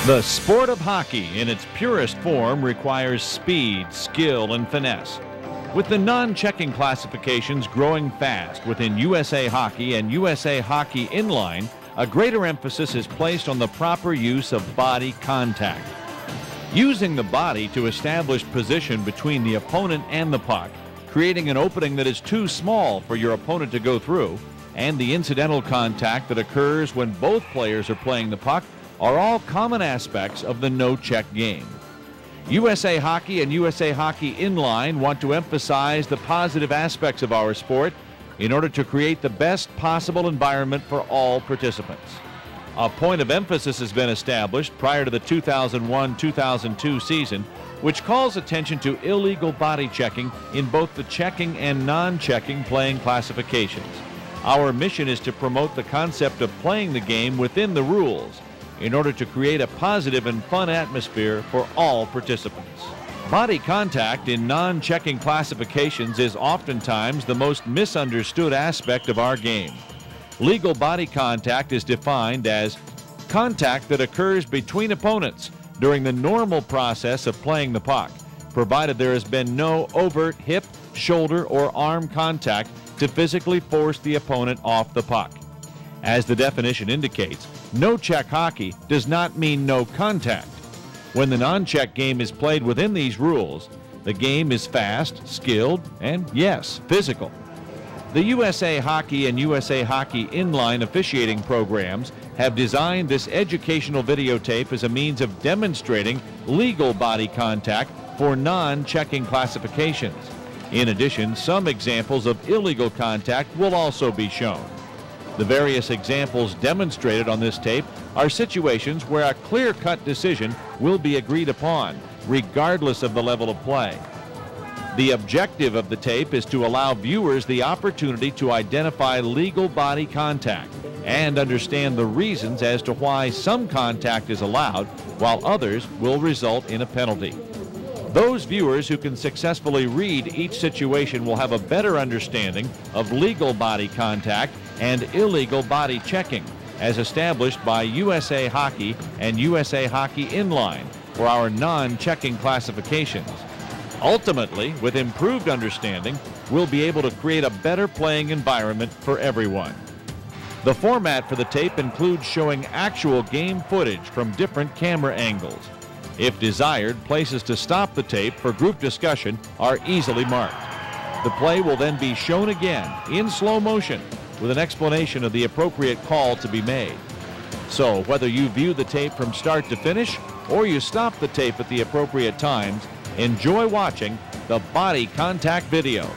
The sport of hockey in its purest form requires speed, skill, and finesse. With the non-checking classifications growing fast within USA Hockey and USA Hockey Inline, a greater emphasis is placed on the proper use of body contact. Using the body to establish position between the opponent and the puck, creating an opening that is too small for your opponent to go through, and the incidental contact that occurs when both players are playing the puck are all common aspects of the no-check game. USA Hockey and USA Hockey Inline want to emphasize the positive aspects of our sport in order to create the best possible environment for all participants. A point of emphasis has been established prior to the 2001-2002 season, which calls attention to illegal body checking in both the checking and non-checking playing classifications. Our mission is to promote the concept of playing the game within the rules in order to create a positive and fun atmosphere for all participants. Body contact in non-checking classifications is oftentimes the most misunderstood aspect of our game. Legal body contact is defined as contact that occurs between opponents during the normal process of playing the puck, provided there has been no overt hip, shoulder, or arm contact to physically force the opponent off the puck. As the definition indicates, no-check hockey does not mean no contact. When the non-check game is played within these rules, the game is fast, skilled, and yes, physical. The USA Hockey and USA Hockey Inline officiating programs have designed this educational videotape as a means of demonstrating legal body contact for non-checking classifications. In addition, some examples of illegal contact will also be shown. The various examples demonstrated on this tape are situations where a clear-cut decision will be agreed upon, regardless of the level of play. The objective of the tape is to allow viewers the opportunity to identify legal body contact and understand the reasons as to why some contact is allowed while others will result in a penalty. Those viewers who can successfully read each situation will have a better understanding of legal body contact and illegal body checking as established by USA Hockey and USA Hockey Inline for our non-checking classifications. Ultimately, with improved understanding, we'll be able to create a better playing environment for everyone. The format for the tape includes showing actual game footage from different camera angles. If desired, places to stop the tape for group discussion are easily marked. The play will then be shown again in slow motion with an explanation of the appropriate call to be made. So whether you view the tape from start to finish or you stop the tape at the appropriate times, enjoy watching the body contact video.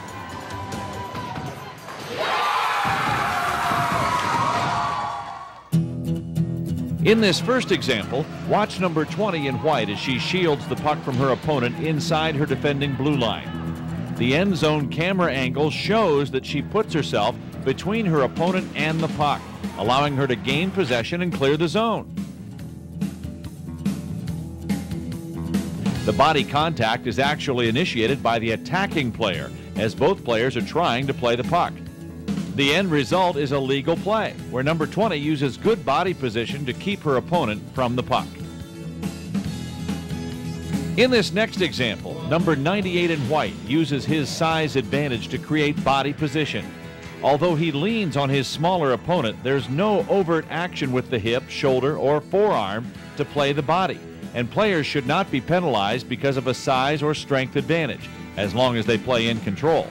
In this first example, watch number 20 in white as she shields the puck from her opponent inside her defending blue line. The end zone camera angle shows that she puts herself between her opponent and the puck, allowing her to gain possession and clear the zone. The body contact is actually initiated by the attacking player as both players are trying to play the puck. The end result is a legal play where number 20 uses good body position to keep her opponent from the puck. In this next example, number 98 in white uses his size advantage to create body position. Although he leans on his smaller opponent, there's no overt action with the hip, shoulder, or forearm to play the body, and players should not be penalized because of a size or strength advantage, as long as they play in control.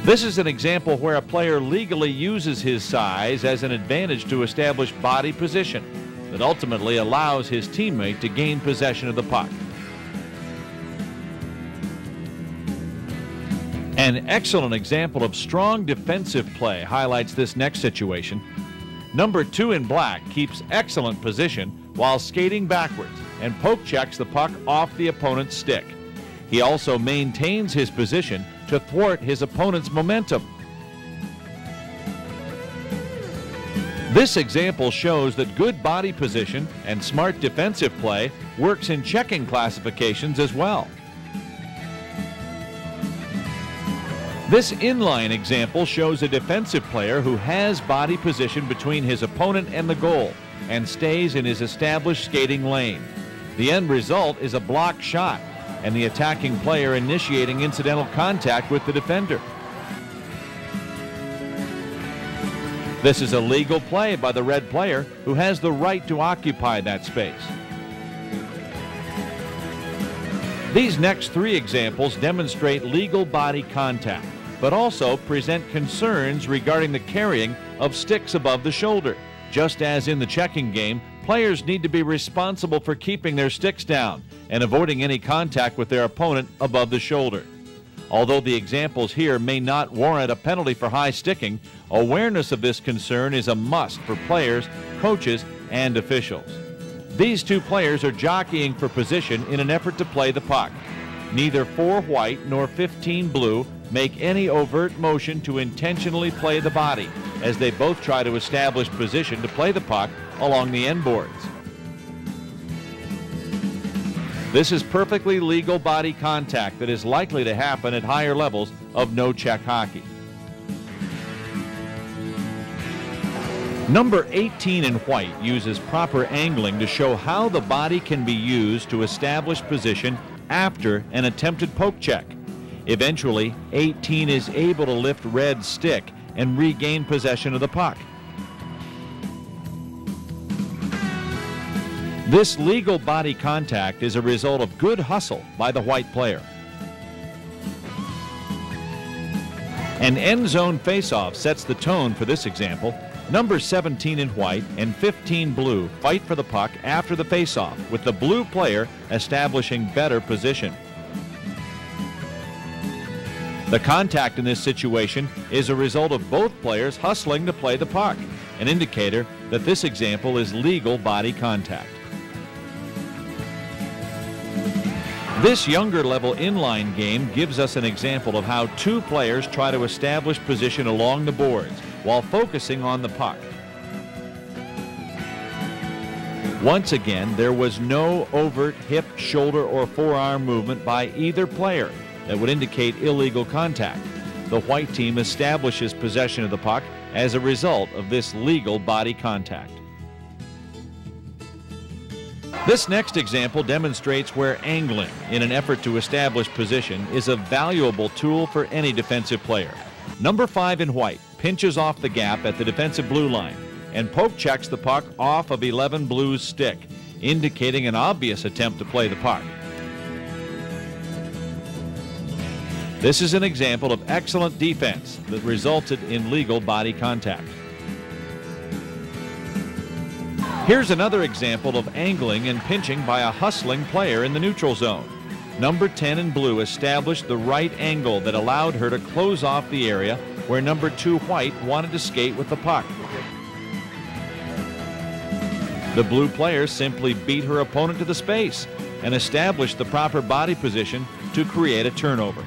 This is an example where a player legally uses his size as an advantage to establish body position that ultimately allows his teammate to gain possession of the puck. An excellent example of strong defensive play highlights this next situation. Number 2 in black keeps excellent position while skating backwards and poke checks the puck off the opponent's stick. He also maintains his position to thwart his opponent's momentum. This example shows that good body position and smart defensive play works in checking classifications as well. This inline example shows a defensive player who has body position between his opponent and the goal and stays in his established skating lane. The end result is a blocked shot and the attacking player initiating incidental contact with the defender. This is a legal play by the red player who has the right to occupy that space. These next three examples demonstrate legal body contact, but also present concerns regarding the carrying of sticks above the shoulder. Just as in the checking game, players need to be responsible for keeping their sticks down and avoiding any contact with their opponent above the shoulder. Although the examples here may not warrant a penalty for high sticking, awareness of this concern is a must for players, coaches, and officials. These two players are jockeying for position in an effort to play the puck. Neither 4 white nor 15 blue make any overt motion to intentionally play the body, as they both try to establish position to play the puck along the end boards. This is perfectly legal body contact that is likely to happen at higher levels of no-check hockey. Number 18 in white uses proper angling to show how the body can be used to establish position after an attempted poke check. Eventually, 18 is able to lift red's stick and regain possession of the puck. This legal body contact is a result of good hustle by the white player. An end zone faceoff sets the tone for this example. Number 17 in white and 15 blue fight for the puck after the faceoff, with the blue player establishing better position. The contact in this situation is a result of both players hustling to play the puck, an indicator that this example is legal body contact. This younger level inline game gives us an example of how two players try to establish position along the boards while focusing on the puck. Once again, there was no overt hip, shoulder, or forearm movement by either player that would indicate illegal contact. The white team establishes possession of the puck as a result of this legal body contact. This next example demonstrates where angling in an effort to establish position is a valuable tool for any defensive player. Number 5 in white pinches off the gap at the defensive blue line and poke checks the puck off of 11 blue's stick, indicating an obvious attempt to play the puck. This is an example of excellent defense that resulted in legal body contact. Here's another example of angling and pinching by a hustling player in the neutral zone. Number 10 in blue established the right angle that allowed her to close off the area where number 2 white wanted to skate with the puck. The blue player simply beat her opponent to the space and established the proper body position to create a turnover.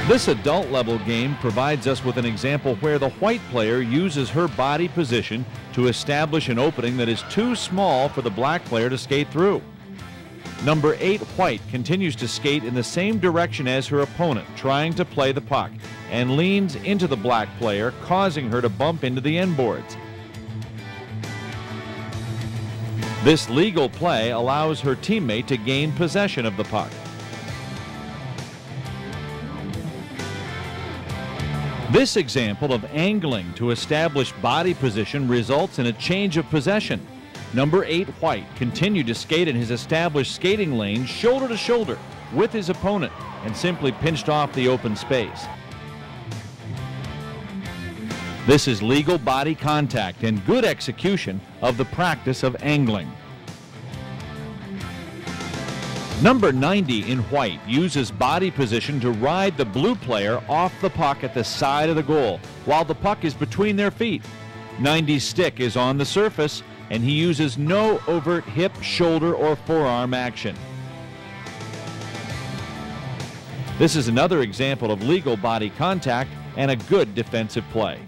This adult level game provides us with an example where the white player uses her body position to establish an opening that is too small for the black player to skate through. Number 8 white continues to skate in the same direction as her opponent, trying to play the puck, and leans into the black player, causing her to bump into the end boards. This legal play allows her teammate to gain possession of the puck. This example of angling to establish body position results in a change of possession. Number 8 white continued to skate in his established skating lane shoulder to shoulder with his opponent and simply pinched off the open space. This is legal body contact and good execution of the practice of angling. Number 90 in white uses body position to ride the blue player off the puck at the side of the goal while the puck is between their feet. 90's stick is on the surface and he uses no overt hip, shoulder, or forearm action. This is another example of legal body contact and a good defensive play.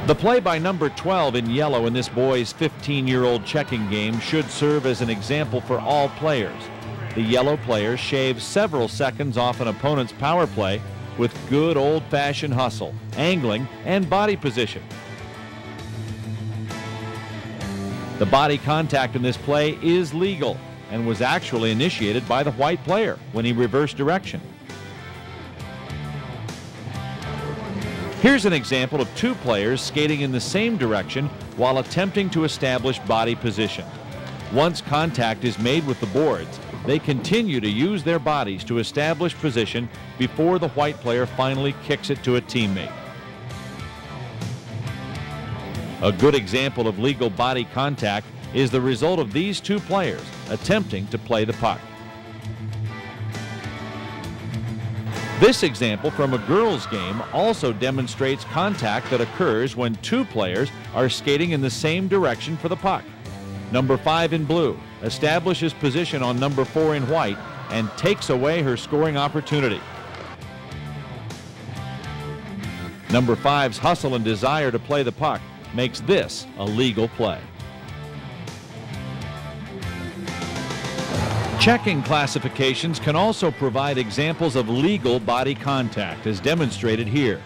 The play by number 12 in yellow in this boys' 15-year-old checking game should serve as an example for all players. The yellow player shaves several seconds off an opponent's power play with good old-fashioned hustle, angling, and body position. The body contact in this play is legal and was actually initiated by the white player when he reversed direction. Here's an example of two players skating in the same direction while attempting to establish body position. Once contact is made with the boards, they continue to use their bodies to establish position before the white player finally kicks it to a teammate. A good example of legal body contact is the result of these two players attempting to play the puck. This example from a girls' game also demonstrates contact that occurs when two players are skating in the same direction for the puck. Number 5 in blue establishes position on number 4 in white and takes away her scoring opportunity. Number 5's hustle and desire to play the puck makes this a legal play. Checking classifications can also provide examples of legal body contact, as demonstrated here.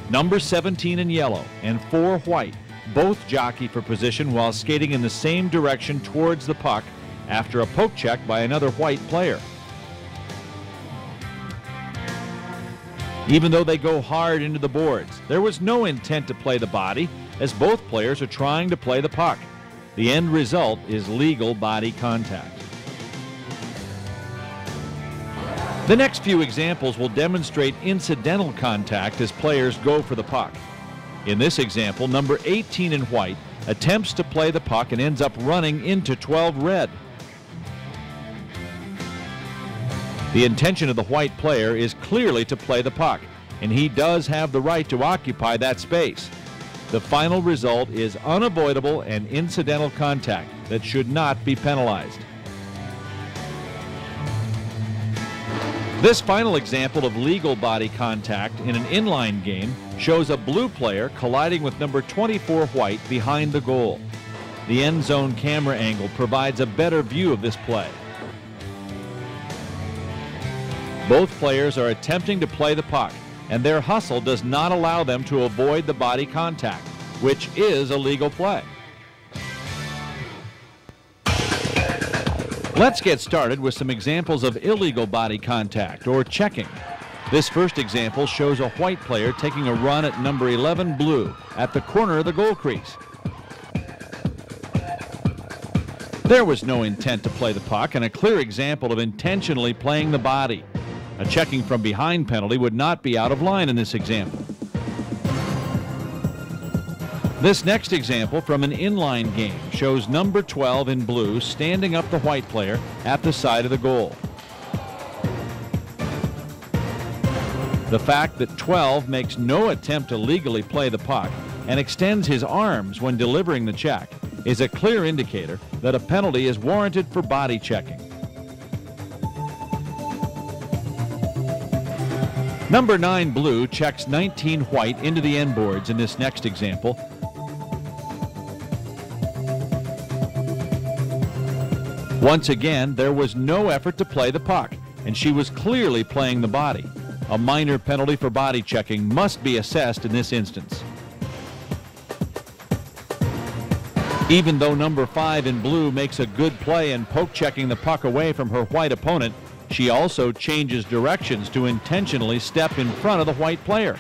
Number 17 in yellow and 4 white both jockey for position while skating in the same direction towards the puck after a poke check by another white player. Even though they go hard into the boards, there was no intent to play the body, as both players are trying to play the puck. The end result is legal body contact. The next few examples will demonstrate incidental contact as players go for the puck. In this example, number 18 in white attempts to play the puck and ends up running into 12 red. The intention of the white player is clearly to play the puck, and he does have the right to occupy that space. The final result is unavoidable and incidental contact that should not be penalized. This final example of legal body contact in an inline game shows a blue player colliding with number 24 white behind the goal. The end zone camera angle provides a better view of this play. Both players are attempting to play the puck, and their hustle does not allow them to avoid the body contact, which is a legal play. Let's get started with some examples of illegal body contact, or checking. This first example shows a white player taking a run at number 11 blue at the corner of the goal crease. There was no intent to play the puck, and a clear example of intentionally playing the body. A checking from behind penalty would not be out of line in this example. This next example from an inline game shows number 12 in blue standing up the white player at the side of the goal. The fact that 12 makes no attempt to legally play the puck and extends his arms when delivering the check is a clear indicator that a penalty is warranted for body checking. Number 9 blue checks 19 white into the end boards in this next example. Once again, there was no effort to play the puck, and she was clearly playing the body. A minor penalty for body checking must be assessed in this instance. Even though number 5 in blue makes a good play in poke checking the puck away from her white opponent, she also changes directions to intentionally step in front of the white player.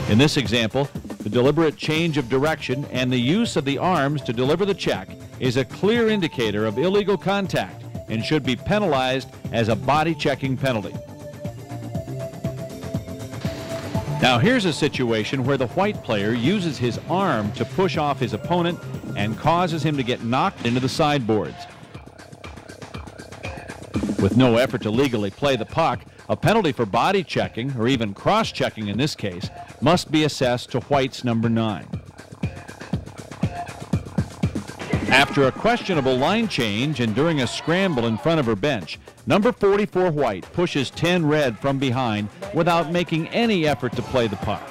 In this example, the deliberate change of direction and the use of the arms to deliver the check is a clear indicator of illegal contact and should be penalized as a body checking penalty. Now here's a situation where the white player uses his arm to push off his opponent and causes him to get knocked into the sideboards. With no effort to legally play the puck, a penalty for body checking, or even cross-checking in this case, must be assessed to white's number 9. After a questionable line change and during a scramble in front of her bench, number 44 white pushes 10 red from behind without making any effort to play the puck.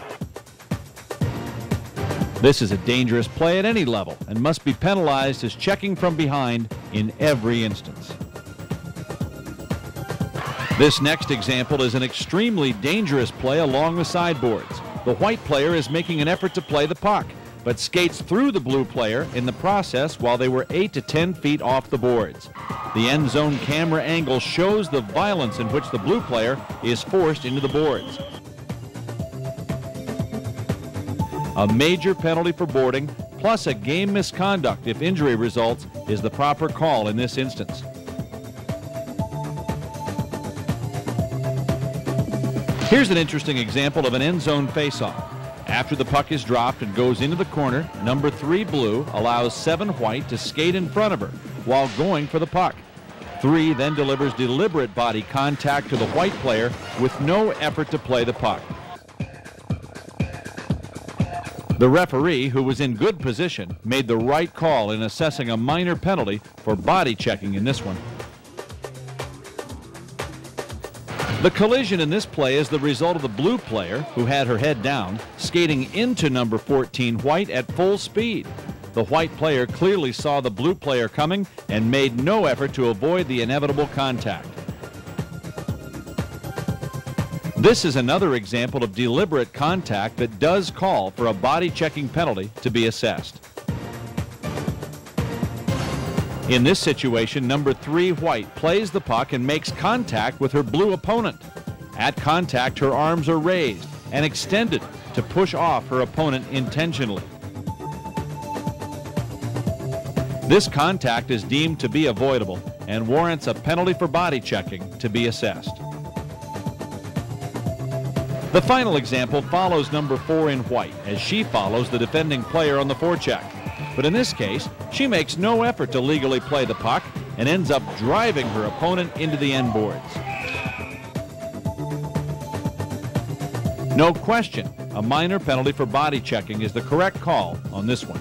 This is a dangerous play at any level and must be penalized as checking from behind in every instance. This next example is an extremely dangerous play along the sideboards. The white player is making an effort to play the puck, but skates through the blue player in the process while they were 8 to 10 feet off the boards. The end zone camera angle shows the violence in which the blue player is forced into the boards. A major penalty for boarding, plus a game misconduct if injury results, is the proper call in this instance. Here's an interesting example of an end zone faceoff. After the puck is dropped and goes into the corner, number 3 blue allows 7 white to skate in front of her while going for the puck. 3 then delivers deliberate body contact to the white player with no effort to play the puck. The referee, who was in good position, made the right call in assessing a minor penalty for body checking in this one. The collision in this play is the result of the blue player, who had her head down, skating into number 14 white at full speed. The white player clearly saw the blue player coming and made no effort to avoid the inevitable contact. This is another example of deliberate contact that does call for a body checking penalty to be assessed. In this situation, number 3 white plays the puck and makes contact with her blue opponent. At contact, her arms are raised and extended to push off her opponent intentionally. This contact is deemed to be avoidable and warrants a penalty for body checking to be assessed. The final example follows number 4 in white as she follows the defending player on the forecheck. But in this case, she makes no effort to legally play the puck and ends up driving her opponent into the end boards. No question, a minor penalty for body checking is the correct call on this one.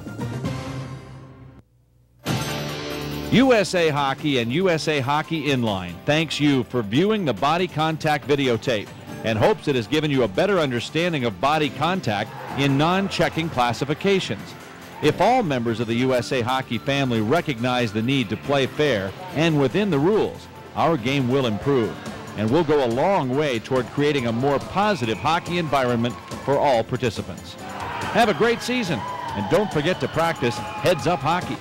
USA Hockey and USA Hockey Inline thanks you for viewing the body contact videotape and hopes it has given you a better understanding of body contact in non-checking classifications. If all members of the USA Hockey family recognize the need to play fair and within the rules, our game will improve and will go a long way toward creating a more positive hockey environment for all participants. Have a great season, and don't forget to practice heads-up hockey.